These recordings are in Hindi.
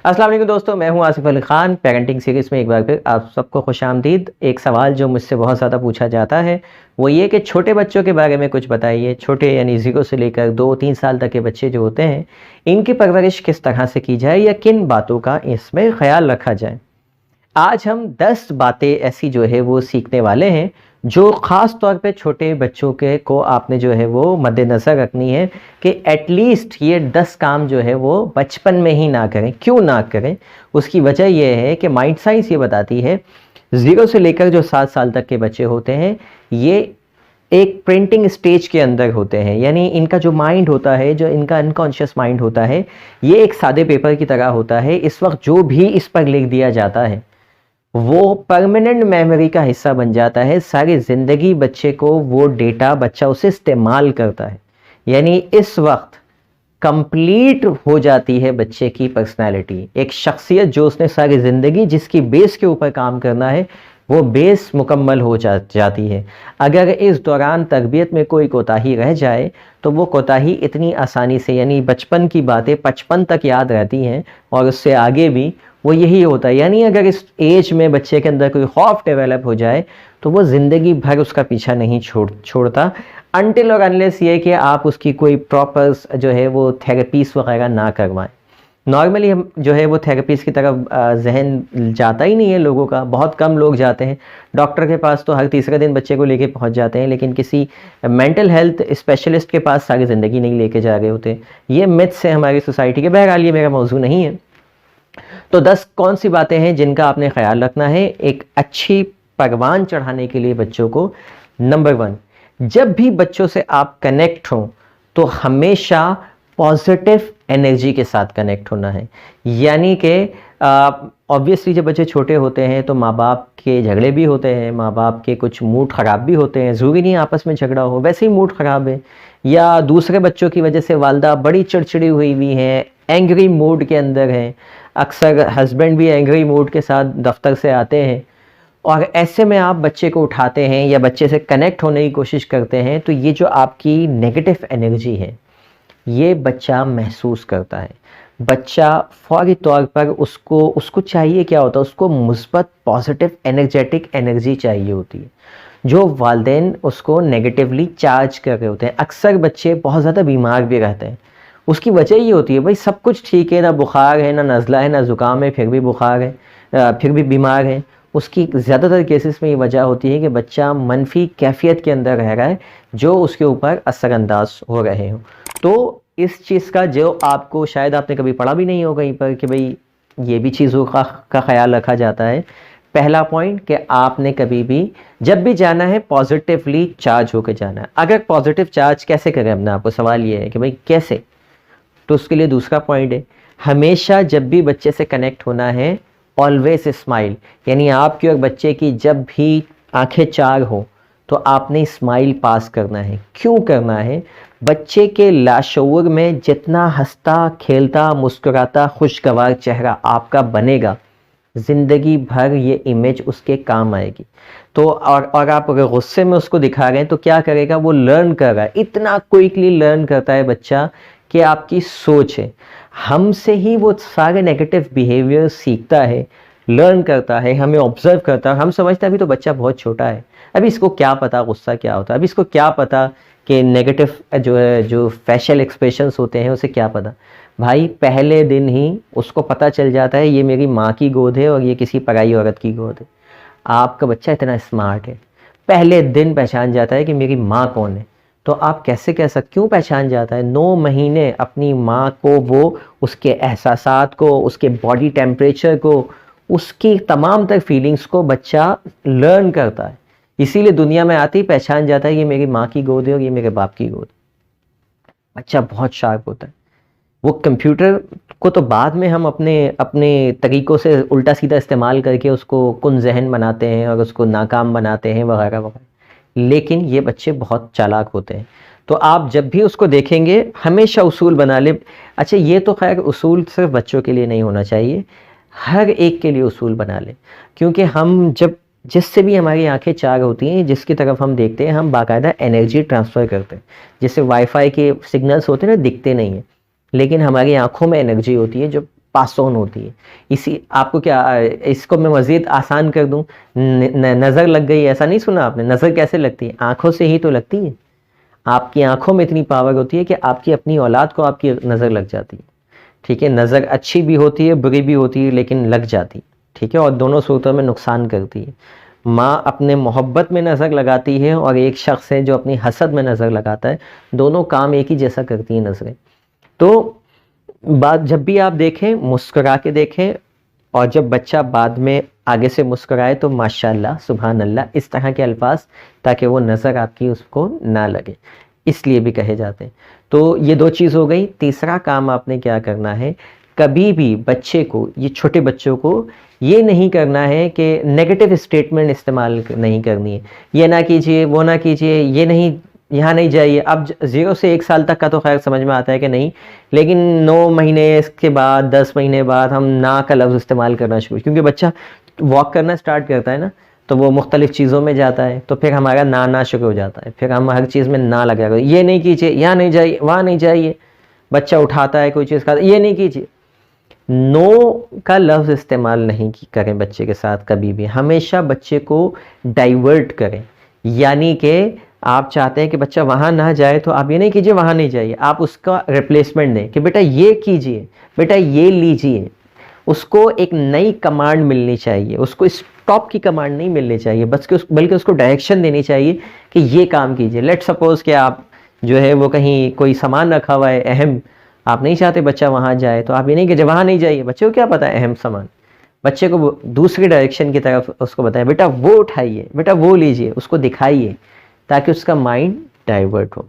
अस्सलाम वालेकुम दोस्तों, मैं हूं आसिफ अली खान। पेरेंटिंग सीरीज़ में एक बार फिर आप सबको खुशामदीद। एक सवाल जो मुझसे बहुत ज़्यादा पूछा जाता है वो ये कि छोटे बच्चों के बारे में कुछ बताइए। छोटे यानी 0 से लेकर 2-3 साल तक के बच्चे जो होते हैं, इनकी परवरिश किस तरह से की जाए या किन बातों का इसमें ख्याल रखा जाए। आज हम 10 बातें ऐसी जो है वो सीखने वाले हैं जो ख़ास तौर पे छोटे बच्चों के को आपने जो है वो मद्देनज़र रखनी है कि एटलीस्ट ये 10 काम जो है वो बचपन में ही ना करें। क्यों ना करें? उसकी वजह ये है कि माइंड साइंस ये बताती है 0 से लेकर जो 7 साल तक के बच्चे होते हैं, ये एक प्रिंटिंग स्टेज के अंदर होते हैं। यानी इनका जो माइंड होता है, जो इनका अनकॉन्शियस माइंड होता है, ये एक सादे पेपर की तरह होता है। इस वक्त जो भी इस पर लिख दिया जाता है वो परमानेंट मेमोरी का हिस्सा बन जाता है। सारी ज़िंदगी बच्चे को वो डेटा बच्चा उसे इस्तेमाल करता है। यानी इस वक्त कंप्लीट हो जाती है बच्चे की पर्सनालिटी, एक शख्सियत जो उसने सारी ज़िंदगी जिसकी बेस के ऊपर काम करना है वो बेस मुकम्मल हो जाती है। अगर इस दौरान तरबियत में कोई कोताही रह जाए तो वो कोताही इतनी आसानी से, यानी बचपन की बातें 55 तक याद रहती हैं और उससे आगे भी वो यही होता है। यानी अगर इस एज में बच्चे के अंदर कोई खौफ डेवलप हो जाए तो वो ज़िंदगी भर उसका पीछा नहीं छोड़ता, अनटिल और अनलेस ये कि आप उसकी कोई प्रॉपर जो है वो थेरेपीज़ वगैरह ना करवाएं। नॉर्मली हम जो है वो थेरेपीज़ की तरफ जहन जाता ही नहीं है लोगों का, बहुत कम लोग जाते हैं। डॉक्टर के पास तो हर तीसरे दिन बच्चे को लेके पहुंच जाते हैं, लेकिन किसी मेंटल हेल्थ स्पेशलिस्ट के पास सारी ज़िंदगी नहीं लेके जा रहे होते। ये मिथ्स है हमारी सोसाइटी के। बहरहाल ये मेरा मौजू नहीं है। तो 10 कौन सी बातें हैं जिनका आपने ख्याल रखना है एक अच्छी परवान चढ़ाने के लिए बच्चों को। नंबर 1, जब भी बच्चों से आप कनेक्ट हों तो हमेशा पॉजिटिव एनर्जी के साथ कनेक्ट होना है। यानी कि ऑब्वियसली जब बच्चे छोटे होते हैं तो माँ बाप के झगड़े भी होते हैं, माँ बाप के कुछ मूड ख़राब भी होते हैं। ज़रूरी नहीं आपस में झगड़ा हो, वैसे ही मूड ख़राब है या दूसरे बच्चों की वजह से वालदा बड़ी चिड़चिड़ी हुई है, एंग्री मूड के अंदर हैं। अक्सर हस्बैंड भी एंग्री मूड के साथ दफ्तर से आते हैं और ऐसे में आप बच्चे को उठाते हैं या बच्चे से कनेक्ट होने की कोशिश करते हैं तो ये जो आपकी नेगेटिव एनर्जी है ये बच्चा महसूस करता है। बच्चा फौरी तौर पर उसको चाहिए क्या होता है, उसको मुस्बत पॉजिटिव एनर्जेटिक एनर्जी चाहिए होती है जो वालिदैन उसको नेगेटिवली चार्ज कर रहे होते हैं। अक्सर बच्चे बहुत ज़्यादा बीमार भी रहते हैं, उसकी वजह ये होती है भाई सब कुछ ठीक है, ना बुखार है, ना नज़ला है, ना ज़ुकाम है, फिर भी बुखार है, फिर भी बीमार है। उसकी ज़्यादातर केसेस में ये वजह होती है कि बच्चा मनफी कैफियत के अंदर रह रहा है जो उसके ऊपर असरअंदाज हो रहे हों। तो इस चीज़ का जो आपको शायद आपने कभी पढ़ा भी नहीं हो कहीं पर कि भाई ये भी चीज़ों का ख्याल रखा जाता है। पहला पॉइंट कि आपने कभी भी जब भी जाना है पॉजिटिवली चार्ज होकर जाना है। अगर पॉजिटिव चार्ज कैसे करें अपने आपको, सवाल ये है कि भाई कैसे, तो उसके लिए दूसरा पॉइंट है हमेशा जब भी बच्चे से कनेक्ट होना है ऑलवेज स्माइल। यानी आपकी और बच्चे की जब भी आंखें चार हो तो आपने स्माइल पास करना है। क्यों करना है? बच्चे के लाशऊर में जितना हंसता खेलता मुस्कुराता खुशगवार चेहरा आपका बनेगा, ज़िंदगी भर ये इमेज उसके काम आएगी। तो और आप अगर गुस्से में उसको दिखा रहे हैं तो क्या करेगा, वो लर्न कर रहा है, इतना क्विकली लर्न करता है बच्चा कि आपकी सोच है। हमसे ही वो सारे नेगेटिव बिहेवियर सीखता है, लर्न करता है, हमें ऑब्जर्व करता है। हम समझते हैं अभी तो बच्चा बहुत छोटा है, अभी इसको क्या पता गुस्सा क्या होता है, अभी इसको क्या पता कि नेगेटिव जो फेशियल एक्सप्रेशंस होते हैं उसे क्या पता। भाई पहले दिन ही उसको पता चल जाता है ये मेरी माँ की गोद है और ये किसी पराई औरत की गोद है। आपका बच्चा इतना स्मार्ट है, पहले दिन पहचान जाता है कि मेरी माँ कौन है। तो आप कैसे कह सकते, क्यों पहचान जाता है? 9 महीने अपनी माँ को वो उसके एहसासात को, उसके बॉडी टेम्परेचर को, उसकी तमाम तर फीलिंग्स को बच्चा लर्न करता है। इसीलिए दुनिया में आते ही पहचान जाता है ये मेरी माँ की गोद है और ये मेरे बाप की गोद। बच्चा बहुत शार्प होता है। वो कंप्यूटर को तो बाद में हम अपने अपने तरीक़ों से उल्टा सीधा इस्तेमाल करके उसको कुन जहन बनाते हैं और उसको नाकाम बनाते हैं वगैरह वगैरह, लेकिन ये बच्चे बहुत चालाक होते हैं। तो आप जब भी उसको देखेंगे हमेशा उसूल बना ले। अच्छा, ये तो खैर उसूल सिर्फ बच्चों के लिए नहीं होना चाहिए, हर एक के लिए उसूल बना ले। क्योंकि हम जब जिससे भी हमारी आंखें चार होती हैं, जिसकी तरफ हम देखते हैं, हम बाकायदा एनर्जी ट्रांसफ़र करते हैं। जैसे वाईफाई के सिग्नल्स होते हैं ना, दिखते नहीं हैं, लेकिन हमारी आंखों में एनर्जी होती है जो पास ऑन होती है। इसी आपको क्या इसको मैं मज़ीद आसान कर दूं, नज़र लग गई, ऐसा नहीं सुना आपने? नज़र कैसे लगती है? आँखों से ही तो लगती है। आपकी आँखों में इतनी पावर होती है कि आपकी अपनी औलाद को आपकी नज़र लग जाती है, ठीक है? नज़र अच्छी भी होती है, बुरी भी होती है, लेकिन लग जाती है, ठीक है? और दोनों सूरतों में नुकसान करती है। माँ अपने मोहब्बत में नज़र लगाती है और एक शख्स है जो अपनी हसद में नज़र लगाता है, दोनों काम एक ही जैसा करती हैं नज़रें। तो बात जब भी आप देखें मुस्कुरा के देखें, और जब बच्चा बाद में आगे से मुस्कुराए तो माशाल्लाह सुभान अल्लाह इस तरह के अल्फाज, ताकि वो नज़र आपकी उसको ना लगे, इसलिए भी कहे जाते हैं। तो ये दो चीज़ हो गई। तीसरा काम आपने क्या करना है, कभी भी बच्चे को, ये छोटे बच्चों को ये नहीं करना है कि नेगेटिव स्टेटमेंट इस्तेमाल नहीं करनी है। ये ना कीजिए, वो ना कीजिए, ये नहीं, यहाँ नहीं जाइए। अब 0 से 1 साल तक का तो खैर समझ में आता है कि नहीं, लेकिन 9 महीने के बाद, 10 महीने बाद हम ना का लफ्ज़ इस्तेमाल करना शुरू, क्योंकि बच्चा वॉक करना स्टार्ट करता है ना, तो वो मुख्तलिफ़ चीज़ों में जाता है, तो फिर हमारा ना शुरू हो जाता है, फिर हम हर चीज़ में ना लगा, ये नहीं कीजिए, यहाँ नहीं जाइए, वहाँ नहीं जाइए। बच्चा उठाता है कोई चीज़ खाता, ये नहीं कीजिए। नो का लफ्ज़ इस्तेमाल नहीं करें बच्चे के साथ कभी भी। हमेशा बच्चे को डाइवर्ट करें, यानी कि आप चाहते हैं कि बच्चा वहाँ ना जाए, तो आप ये नहीं कीजिए वहाँ नहीं जाइए, आप उसका रिप्लेसमेंट दें कि बेटा ये कीजिए, बेटा ये लीजिए। उसको एक नई कमांड मिलनी चाहिए, उसको स्टॉप की कमांड नहीं मिलनी चाहिए, बल्कि उसको डायरेक्शन देनी चाहिए कि ये काम कीजिए। लेट सपोज कि आप जो है वो कहीं कोई सामान रखा हुआ है अहम, आप नहीं चाहते बच्चा वहाँ जाए, तो आप ये नहीं कि वहाँ नहीं जाइए। बच्चे को क्या पता है अहम सामान, बच्चे को दूसरी डायरेक्शन की तरफ उसको बताएं, बेटा वो उठाइए, बेटा वो लीजिए, उसको दिखाइए, ताकि उसका माइंड डाइवर्ट हो।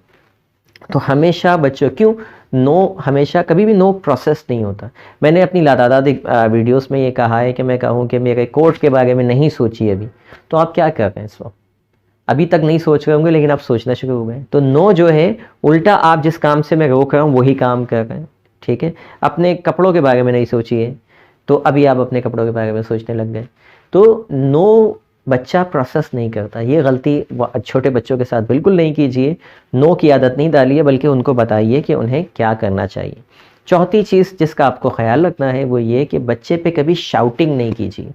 तो हमेशा बच्चों क्यों नो, हमेशा कभी भी नो प्रोसेस नहीं होता। मैंने अपनी लादादादी वीडियोस में ये कहा है कि मैं कहूँ कि मेरे कोर्ट के बारे में नहीं सोची अभी, तो आप क्या कर रहे हैं इस वक्त? अभी तक नहीं सोच रहे होंगे, लेकिन आप सोचना शुरू हो गए। तो नो जो है, उल्टा आप जिस काम से मैं रोक रहा हूँ वही काम कर रहे हैं, ठीक है? अपने कपड़ों के बारे में नहीं सोचिए, तो अभी आप अपने कपड़ों के बारे में सोचने लग गए। तो नो बच्चा प्रोसेस नहीं करता, ये गलती छोटे बच्चों के साथ बिल्कुल नहीं कीजिए। नो की आदत नहीं डालिए, बल्कि उनको बताइए कि उन्हें क्या करना चाहिए। चौथी चीज़ जिसका आपको ख्याल रखना है वो ये कि बच्चे पे कभी शाउटिंग नहीं कीजिए,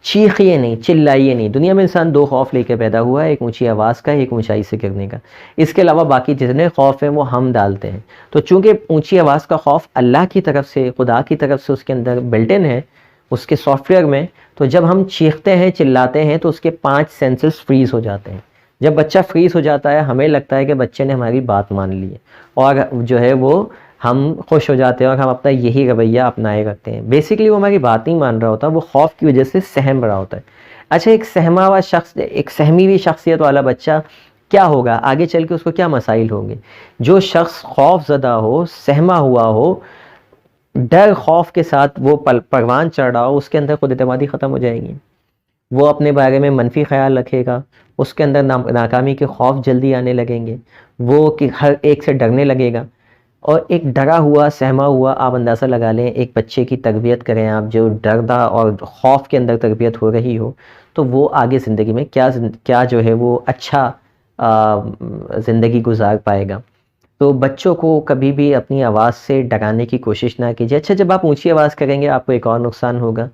चीखिए नहीं, चिल्लाइए नहीं। दुनिया में इंसान दो खौफ लेकर पैदा हुआ है, एक ऊंची आवाज़ का, एक ऊंचाई से गिरने का। इसके अलावा बाकी जितने खौफ हैं वो हम डालते हैं। तो चूंकि ऊंची आवाज़ का खौफ अल्लाह की तरफ से, खुदा की तरफ से उसके अंदर बिल्ट इन है, उसके सॉफ्टवेयर में, तो जब हम चीखते हैं, चिल्लाते हैं, तो उसके 5 सेंसेस फ्रीज हो जाते हैं। जब बच्चा फ्रीज हो जाता है, हमें लगता है कि बच्चे ने हमारी बात मान ली है, और जो है वो हम खुश हो जाते हैं और हम अपना यही रवैया अपनाए रखते हैं। बेसिकली वो हमारी बात नहीं मान रहा होता, वो खौफ की वजह से सहम रहा होता है। अच्छा, एक सहमा हुआ शख्स, एक सहमी हुई शख्सियत वाला बच्चा क्या होगा आगे चल के, उसको क्या मसाइल होंगे? जो शख्स खौफ ज़दा हो, सहमा हुआ हो, डर खौफ के साथ वो परवान चढ़ रहा हो, उसके अंदर खुद एतमादी ख़त्म हो जाएगी। वो अपने बारे में मनफी ख्याल रखेगा, उसके अंदर नाकामी के खौफ जल्दी आने लगेंगे, वो कि हर एक से डरने लगेगा। और एक डरा हुआ, सहमा हुआ, आप अंदाज़ा लगा लें, एक बच्चे की तरबियत करें आप, जो डरदा और खौफ के अंदर तरबियत हो रही हो, तो वो आगे ज़िंदगी में क्या जो है वो अच्छा ज़िंदगी गुजार पाएगा। तो बच्चों को कभी भी अपनी आवाज़ से डराने की कोशिश ना कीजिए। अच्छा, जब आप ऊंची आवाज़ करेंगे आपको एक और नुकसान होगा,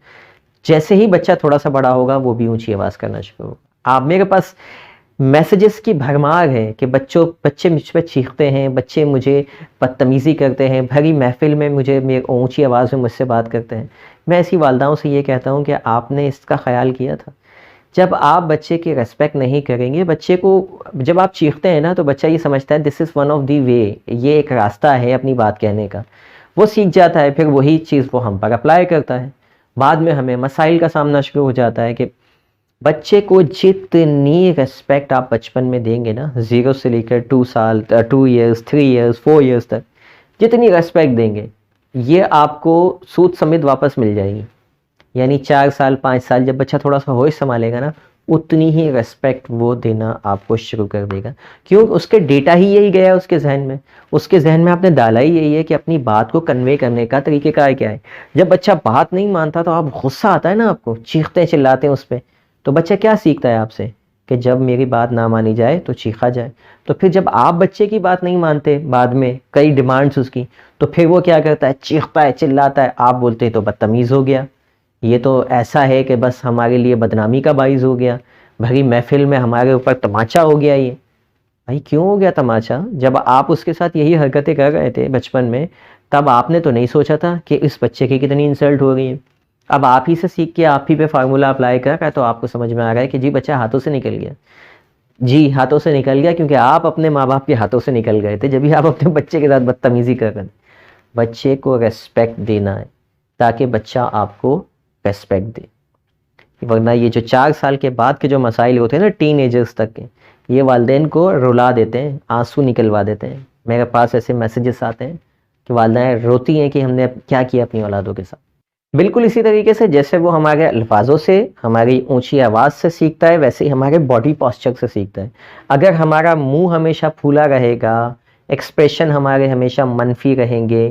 जैसे ही बच्चा थोड़ा सा बड़ा होगा वो भी ऊंची आवाज़ करना शुरू होगा। आप, मेरे पास मैसेजेस की भरमार है कि बच्चे मुझ पर चीखते हैं, बच्चे मुझे बदतमीज़ी करते हैं, भरी महफिल में मुझे मेरी ऊंची आवाज़ में मुझसे बात करते हैं। मैं ऐसी वालदाओं से ये कहता हूँ कि आपने इसका ख्याल किया था? जब आप बच्चे की रिस्पेक्ट नहीं करेंगे, बच्चे को जब आप चीखते हैं ना, तो बच्चा ये समझता है this is one of the way, ये एक रास्ता है अपनी बात कहने का। वो सीख जाता है, फिर वही चीज़ वो हम पर अप्लाई करता है। बाद में हमें मसाइल का सामना शुरू हो जाता है कि बच्चे को जितनी रिस्पेक्ट आप बचपन में देंगे ना, 0 से लेकर 2 साल, 2 ईयर्स, 3 ईयर्स, 4 ईयर्स तक जितनी रिस्पेक्ट देंगे, ये आपको सूद समेत वापस मिल जाएगी। यानी 4 साल, 5 साल जब बच्चा थोड़ा सा होश संभालेगा ना, उतनी ही रिस्पेक्ट वो देना आपको शुरू कर देगा। क्यों? उसके डेटा ही यही गया है उसके जहन में। उसके जहन में आपने डाला ही यही है कि अपनी बात को कन्वे करने का तरीक़ेकार क्या है। जब बच्चा बात नहीं मानता तो आप गुस्सा आता है ना, आपको चीखते चिल्लाते हैं उस पर, तो बच्चा क्या सीखता है आपसे कि जब मेरी बात ना मानी जाए तो चीखा जाए। तो फिर जब आप बच्चे की बात नहीं मानते बाद में कई डिमांड्स उसकी, तो फिर वो क्या करता है, चीखता है, चिल्लाता है, आप बोलते हैं तो बदतमीज़ हो गया, ये तो ऐसा है कि बस हमारे लिए बदनामी का बाइस हो गया, भरी महफिल में हमारे ऊपर तमाचा हो गया ये। भाई क्यों हो गया तमाचा? जब आप उसके साथ यही हरकतें कर रहे थे बचपन में, तब आपने तो नहीं सोचा था कि इस बच्चे की कितनी इंसल्ट हो रही है। अब आप ही से सीख के आप ही पे फार्मूला अप्लाई कर रहा है, तो आपको समझ में आ रहा है कि जी बच्चा हाथों से निकल गया। जी हाथों से निकल गया क्योंकि आप अपने माँ बाप के हाथों से निकल गए थे जब भी आप अपने बच्चे के साथ बदतमीजी कर रहे थे। बच्चे को रेस्पेक्ट देना है ताकि बच्चा आपको रेस्पेक्ट दे, वरना ये जो 4 साल के बाद के जो मसाइल होते हैं ना टीन एजर्स तक के, ये वालदेन को रुला देते हैं, आंसू निकलवा देते हैं। मेरे पास ऐसे मैसेजेस आते हैं कि वालदेन रोती हैं कि हमने क्या किया अपनी औलादों के साथ। बिल्कुल इसी तरीके से जैसे वो हमारे अल्फाजों से, हमारी ऊंची आवाज़ से सीखता है, वैसे ही हमारे बॉडी पॉस्चर से सीखता है। अगर हमारा मुंह हमेशा फूला रहेगा, एक्सप्रेशन हमारे हमेशा मनफी रहेंगे,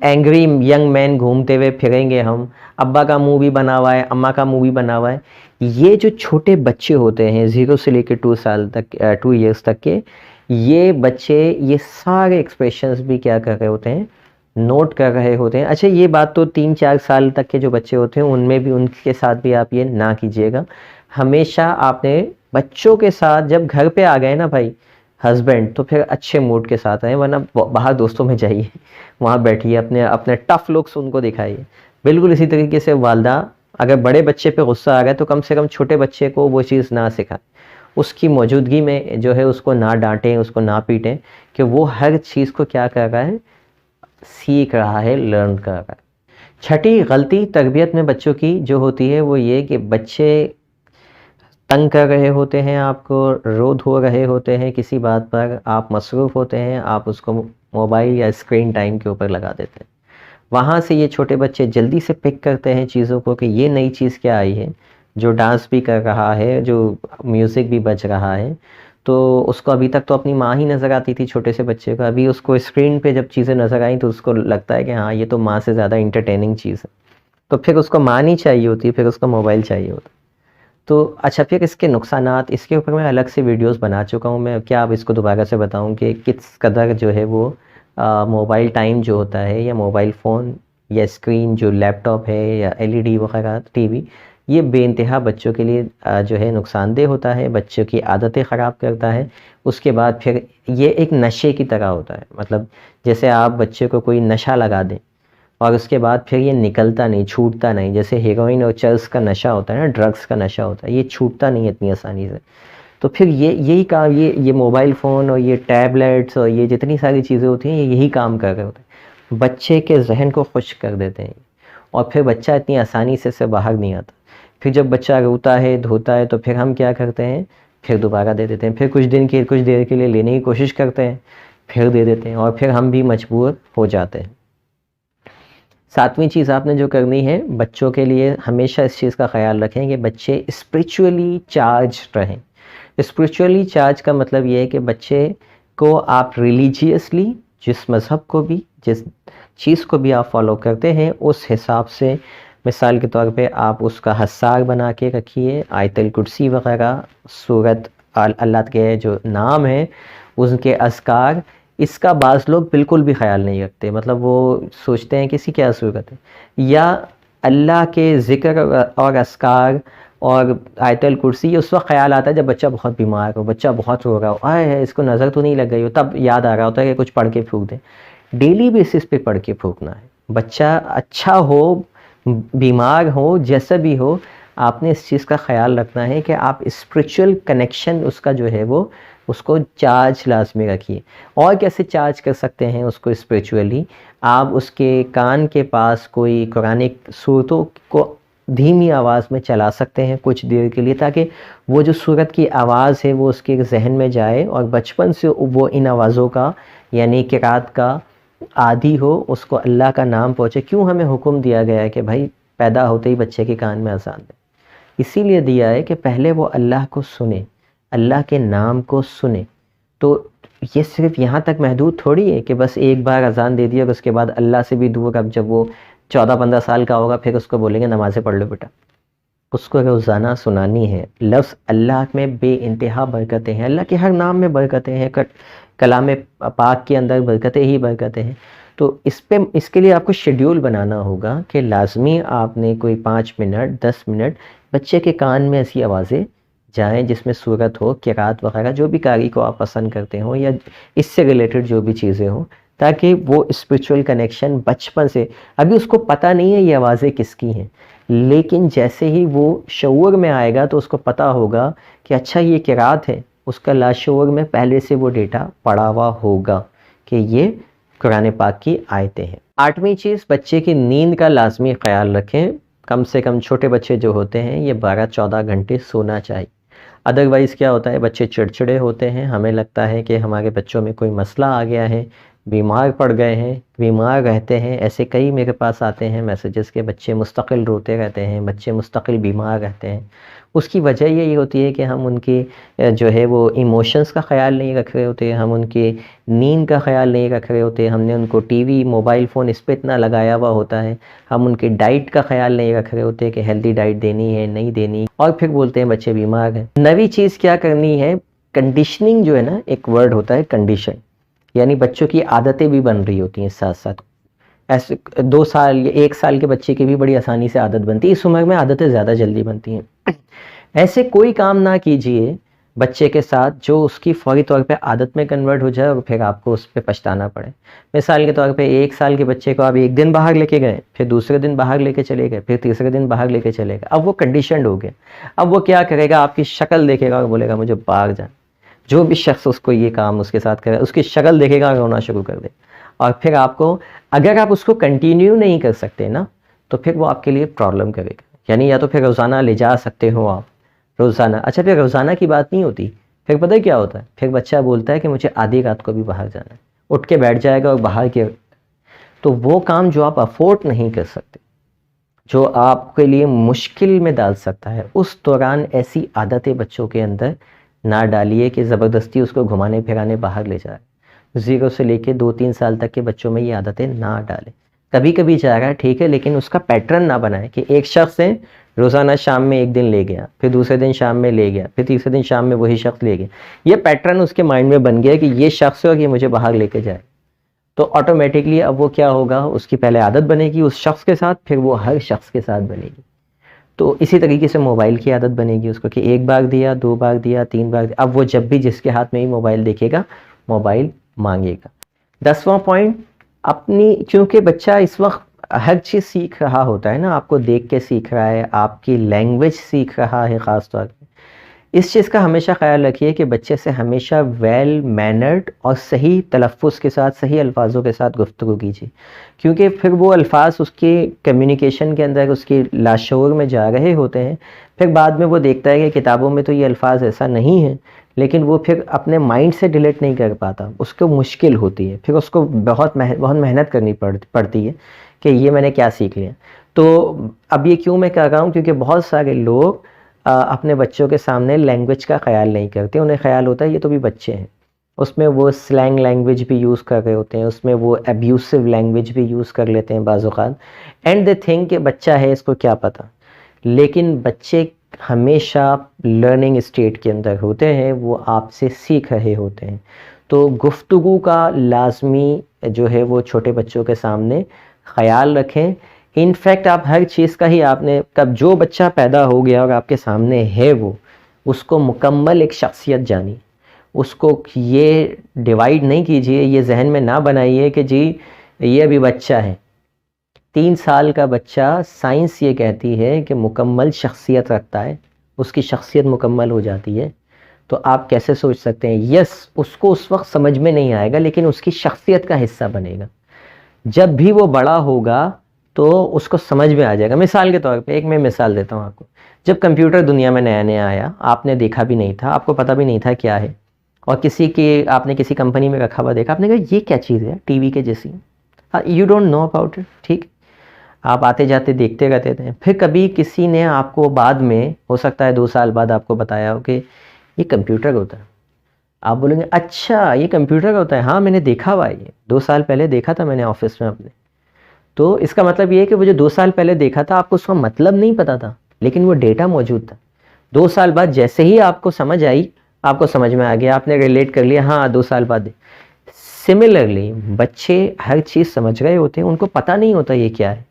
एंग्री यंग मैन घूमते हुए फिरेंगे हम, अब्बा का मुंह भी बना हुआ है, अम्मा का मुंह भी बना हुआ है। ये जो छोटे बच्चे होते हैं 0 से लेकर 2 साल तक, 2 ईयर्स तक के, ये बच्चे ये सारे एक्सप्रेशंस भी क्या कर रहे होते हैं, नोट कर रहे होते हैं। अच्छा ये बात तो 3-4 साल तक के जो बच्चे होते हैं उनमें भी, उनके साथ भी आप ये ना कीजिएगा। हमेशा आपने बच्चों के साथ जब घर पे आ गए ना भाई हस्बैंड, तो फिर अच्छे मूड के साथ आए, वरना बाहर दोस्तों में जाइए, वहाँ बैठिए, अपने अपने टफ लुक्स उनको दिखाइए। बिल्कुल इसी तरीके से वालदा अगर बड़े बच्चे पे गुस्सा आ गया तो कम से कम छोटे बच्चे को वो चीज़ ना सिखाएं, उसकी मौजूदगी में जो है उसको ना डांटें, उसको ना पीटें, कि वो हर चीज़ को क्या कर रहा है, सीख रहा है, लर्न कर रहा है। छठी गलती तरबियत में बच्चों की जो होती है वो ये कि बच्चे तंग कर रहे होते हैं आपको, रोध हो रहे होते हैं किसी बात पर, आप मसरूफ़ होते हैं, आप उसको मोबाइल या स्क्रीन टाइम के ऊपर लगा देते हैं। वहाँ से ये छोटे बच्चे जल्दी से पिक करते हैं चीज़ों को कि ये नई चीज़ क्या आई है, जो डांस भी कर रहा है, जो म्यूज़िक भी बज रहा है। तो उसको अभी तक तो अपनी माँ ही नज़र आती थी छोटे से बच्चे को, अभी उसको स्क्रीन पे जब चीज़ें नज़र आई तो उसको लगता है कि हाँ ये तो माँ से ज़्यादा इंटरटेनिंग चीज़ है। तो फिर उसको माँ नहीं चाहिए होती, फिर उसको मोबाइल चाहिए होता। तो अच्छा फिर इसके नुकसानात, इसके ऊपर मैं अलग से वीडियोस बना चुका हूँ, मैं क्या अब इसको दोबारा से बताऊँ कि किस कदर जो है वो मोबाइल टाइम जो होता है, या मोबाइल फ़ोन या स्क्रीन जो लैपटॉप है या एलईडी वगैरह टीवी, ये बेइंतहा बच्चों के लिए जो है नुकसानदेह होता है, बच्चों की आदतें ख़राब करता है। उसके बाद फिर ये एक नशे की तरह होता है, मतलब जैसे आप बच्चे को कोई नशा लगा दें और उसके बाद फिर ये निकलता नहीं, छूटता नहीं, जैसे हेरोइन और चर्स का नशा होता है ना, ड्रग्स का नशा होता है, ये छूटता नहीं है इतनी आसानी से। तो फिर ये यही काम, ये मोबाइल फ़ोन और ये टैबलेट्स और ये जितनी सारी चीज़ें होती हैं, ये यही काम कर रहे होते हैं, बच्चे के जहन को खुश कर देते हैं, और फिर बच्चा इतनी आसानी से बाहर नहीं आता। फिर जब बच्चा रोता है, धोता है, तो फिर हम क्या करते हैं, फिर दोबारा दे देते हैं, फिर कुछ देर के लिए लेने की कोशिश करते हैं, फिर दे देते हैं, और फिर हम भी मजबूर हो जाते हैं। 7वीं चीज़ आपने जो करनी है, बच्चों के लिए हमेशा इस चीज़ का ख़्याल रखें कि बच्चे स्पिरिचुअली चार्ज रहें। स्पिरिचुअली चार्ज का मतलब ये है कि बच्चे को आप रिलीजियसली, जिस मज़हब को भी, जिस चीज़ को भी आप फॉलो करते हैं, उस हिसाब से, मिसाल के तौर पे आप उसका हस्सार बना के रखिए, आयतल कुर्सी वगैरह, सूरत अल्लाह के जो नाम है उनके अज़कार, इसका बाज़ लोग बिल्कुल भी ख़्याल नहीं रखते, मतलब वो सोचते हैं कि इसकी क्या ज़रूरत है। या अल्लाह के ज़िक्र और अज़कार और आयतल कुर्सी, उस वक्त ख़्याल आता है जब बच्चा बहुत बीमार हो, बच्चा बहुत रो रहा हो, आए है इसको नज़र तो नहीं लग गई हो, तब याद आ रहा होता है कि कुछ पढ़ के फूंक दें। डेली बेसिस पे पढ़ के फूंकना है। बच्चा अच्छा हो, बीमार हो, जैसा भी हो, आपने इस चीज़ का ख़्याल रखना है कि आप स्पिरिचुअल कनेक्शन उसका जो है वो, उसको चार्ज लाजमी रखिए। और कैसे चार्ज कर सकते हैं उसको स्पिरिचुअली, आप उसके कान के पास कोई कुरानिक सूरतों को धीमी आवाज़ में चला सकते हैं कुछ देर के लिए, ताकि वो जो सूरत की आवाज़ है वो उसके जहन में जाए और बचपन से वो इन आवाज़ों का, यानी किरात का आदी हो, उसको अल्लाह का नाम पहुँचे। क्यों हमें हुक्म दिया गया है कि भाई पैदा होते ही बच्चे के कान में अज़ान दें? इसीलिए दिया है कि पहले वो अल्लाह को सुने, अल्लाह के नाम को सुने। तो ये सिर्फ यहाँ तक महदूद थोड़ी है कि बस एक बार अज़ान दे दिया और उसके बाद अल्लाह से भी दूर। अब जब वो 14-15 साल का होगा फिर उसको बोलेंगे नमाज़ें पढ़ लो बेटा, उसको रोज़ाना सुनानी है। लफ्ज़ अल्लाह में बेइंतहा बरकतें हैं, अल्लाह के हर नाम में बरकतें हैं, कलाम पाक के अंदर बरकतें ही बरकतें हैं। तो इसके लिए आपको शेड्यूल बनाना होगा कि लाजमी आपने कोई 5 मिनट 10 मिनट बच्चे के कान में ऐसी आवाज़ें जाएं जिसमें सूरत हो, किरात वगैरह, जो भी कारी को आप पसंद करते हो या इससे रिलेटेड जो भी चीज़ें हों, ताकि वो स्पिरिचुअल कनेक्शन बचपन से, अभी उसको पता नहीं है ये आवाज़ें किसकी हैं, लेकिन जैसे ही वो शऊर में आएगा तो उसको पता होगा कि अच्छा ये किरात है, उसका लाशऊर में पहले से वो डेटा पड़ा हुआ होगा कि ये कुरान पाक की आयतें हैं। 8वीं चीज़, बच्चे की नींद का लाजमी ख्याल रखें। कम से कम छोटे बच्चे जो होते हैं ये 12-14 घंटे सोना चाहिए। अदरवाइज़ क्या होता है, बच्चे चिड़चिड़े होते हैं, हमें लगता है कि हमारे बच्चों में कोई मसला आ गया है, बीमार पड़ गए हैं, बीमार रहते हैं। ऐसे कई मेरे पास आते हैं मैसेजेस के बच्चे मुस्तकिल रोते रहते हैं, बच्चे मुस्तकिल बीमार रहते हैं। उसकी वजह यही होती है कि हम उनके जो है वो इमोशंस का ख्याल नहीं रख रहे होते, हम उनके नींद का ख्याल नहीं रख रहे होते, हमने उनको टीवी मोबाइल फ़ोन इस पे इतना लगाया हुआ होता है, हम उनके डाइट का ख्याल नहीं रख रहे होते कि हेल्दी डाइट देनी है नहीं देनी, और फिर बोलते हैं बच्चे बीमार हैं। नवी चीज़ क्या करनी है, कंडीशनिंग जो है ना, एक वर्ड होता है कंडीशन, यानी बच्चों की आदतें भी बन रही होती हैं साथ साथ। ऐसे 2 साल या 1 साल के बच्चे की भी बड़ी आसानी से आदत बनती है, इस उम्र में आदतें ज़्यादा जल्दी बनती हैं। ऐसे कोई काम ना कीजिए बच्चे के साथ जो उसकी फौरी तौर पे आदत में कन्वर्ट हो जाए और फिर आपको उस पर पछताना पड़े। मिसाल के तौर पे 1 साल के बच्चे को आप एक दिन बाहर लेके गए, फिर दूसरे दिन बाहर लेके चले गए, फिर तीसरे दिन बाहर लेके चले गए, अब वो कंडीशनड हो गया। अब वो क्या करेगा, आपकी शक्ल देखेगा और बोलेगा मुझे बाहर जाना। जो भी शख्स उसको ये काम उसके साथ करे, उसकी शक्ल देखेगा, रोना शुरू कर दे। और फिर आपको, अगर आप उसको कंटिन्यू नहीं कर सकते ना, तो फिर वो आपके लिए प्रॉब्लम करेगा। यानी या तो फिर रोज़ाना ले जा सकते हो आप, रोज़ाना। अच्छा, फिर रोज़ाना की बात नहीं होती, फिर पता है क्या होता है, फिर बच्चा बोलता है कि मुझे आधी रात को भी बाहर जाना है, उठ के बैठ जाएगा और बाहर के, तो वो काम जो आप अफोर्ड नहीं कर सकते, जो आपके लिए मुश्किल में डाल सकता है, उस दौरान ऐसी आदतें बच्चों के अंदर ना डालिए कि ज़बरदस्ती उसको घुमाने फिराने बाहर ले जाए। 0 से लेके 2-3 साल तक के बच्चों में ये आदतें ना डालें। कभी कभी जा रहा है ठीक है, लेकिन उसका पैटर्न ना बनाए कि एक शख्स है रोज़ाना शाम में एक दिन ले गया, फिर दूसरे दिन शाम में ले गया, फिर तीसरे दिन शाम में वही शख्स ले गया। ये पैटर्न उसके माइंड में बन गया कि ये शख्स है और ये मुझे बाहर लेके जाए। तो ऑटोमेटिकली अब वो क्या होगा, उसकी पहले आदत बनेगी उस शख्स के साथ, फिर वो हर शख्स के साथ बनेगी। तो इसी तरीके से मोबाइल की आदत बनेगी उसको कि 1 बार दिया, 2 बार दिया, 3 बार दिया, अब वो जब भी जिसके हाथ में ही मोबाइल देखेगा मोबाइल मांगेगा। 10वां पॉइंट, अपनी, क्योंकि बच्चा इस वक्त हर चीज़ सीख रहा होता है ना, आपको देख के सीख रहा है, आपकी लैंग्वेज सीख रहा है ख़ास तौर पे, इस चीज़ का हमेशा ख्याल रखिए कि बच्चे से हमेशा वेल मैनर्ड और सही तलफ़्फ़ुज़ के साथ, सही अल्फाजों के साथ गुफ्तगू कीजिए, क्योंकि फिर वो अल्फाज उसके कम्युनिकेशन के अंदर उसके लाशऊर में जा रहे होते हैं। फिर बाद में वो देखता है कि किताबों में तो ये अल्फाज ऐसा नहीं है, लेकिन वो फिर अपने माइंड से डिलीट नहीं कर पाता, उसको मुश्किल होती है, फिर उसको बहुत मेहनत करनी पड़ती है कि ये मैंने क्या सीख लिया। तो अब ये क्यों मैं कह रहा हूँ, क्योंकि बहुत सारे लोग अपने बच्चों के सामने लैंग्वेज का ख्याल नहीं करते। उन्हें ख्याल होता है ये तो भी बच्चे हैं, उसमें वो स्लैंग लैंग्वेज भी यूज़ कर रहे होते हैं, उसमें वो अब्यूसिव लैंग्वेज भी यूज़ कर लेते हैं बाज़ औक़ात, एंड दे थिंक कि बच्चा है इसको क्या पता। लेकिन बच्चे हमेशा लर्निंग स्टेट के अंदर होते हैं, वो आपसे सीख रहे होते हैं। तो गुफ्तगू का लाजमी जो है वो छोटे बच्चों के सामने ख्याल रखें। इनफैक्ट आप हर चीज़ का ही, आपने कब जो बच्चा पैदा हो गया और आपके सामने है वो, उसको मुकम्मल एक शख्सियत जानिए, उसको ये डिवाइड नहीं कीजिए, ये जहन में ना बनाइए कि जी ये अभी बच्चा है। 3 साल का बच्चा, साइंस ये कहती है कि मुकम्मल शख्सियत रखता है, उसकी शख्सियत मुकम्मल हो जाती है। तो आप कैसे सोच सकते हैं, यस उसको उस वक्त समझ में नहीं आएगा, लेकिन उसकी शख्सियत का हिस्सा बनेगा। जब भी वो बड़ा होगा तो उसको समझ में आ जाएगा। मिसाल के तौर पे एक मैं मिसाल देता हूँ आपको, जब कंप्यूटर दुनिया में नया नया आया, आपने देखा भी नहीं था, आपको पता भी नहीं था क्या है, और किसी के, आपने किसी कंपनी में रखा हुआ देखा, आपने कहा ये क्या चीज़ है, टीवी के जैसी, you don't know about it, ठीक, आप आते जाते देखते रहते थे। फिर कभी किसी ने आपको बाद में, हो सकता है 2 साल बाद, आपको बताया हो कि ये कंप्यूटर होता है। आप बोलेंगे अच्छा ये कंप्यूटर होता है, हाँ मैंने देखा हुआ है, ये 2 साल पहले देखा था मैंने ऑफिस में अपने। तो इसका मतलब ये है कि वो जो 2 साल पहले देखा था, आपको उसका मतलब नहीं पता था, लेकिन वो डेटा मौजूद था। 2 साल बाद जैसे ही आपको समझ आई, आपको समझ में आ गया, आपने रिलेट कर लिया, हाँ 2 साल बाद। सिमिलरली बच्चे हर चीज़ समझ गए होते हैं, उनको पता नहीं होता ये क्या है,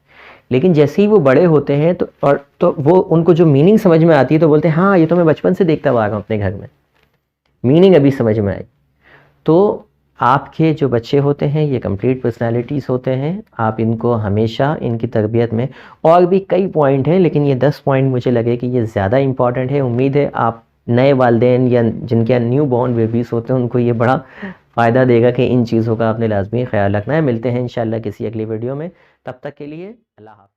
लेकिन जैसे ही वो बड़े होते हैं तो वो उनको जो मीनिंग समझ में आती है तो बोलते हैं हाँ ये तो मैं बचपन से देखता हुआ आ रहा हूँ अपने घर में, मीनिंग अभी समझ में आई। तो आपके जो बच्चे होते हैं ये कंप्लीट पर्सनालिटीज़ होते हैं, आप इनको हमेशा इनकी तरबियत में, और भी कई पॉइंट हैं लेकिन ये 10 पॉइंट मुझे लगे कि ये ज़्यादा इंपॉर्टेंट है। उम्मीद है आप नए वालिदैन या जिनके न्यू बॉर्न बेबीज़ होते हैं उनको ये बड़ा फ़ायदा देगा कि इन चीज़ों का आपने लाजमी ख्याल रखना है। मिलते हैं इंशाल्लाह किसी अगली वीडियो में, तब तक के लिए अल्लाह हाफ़िज़।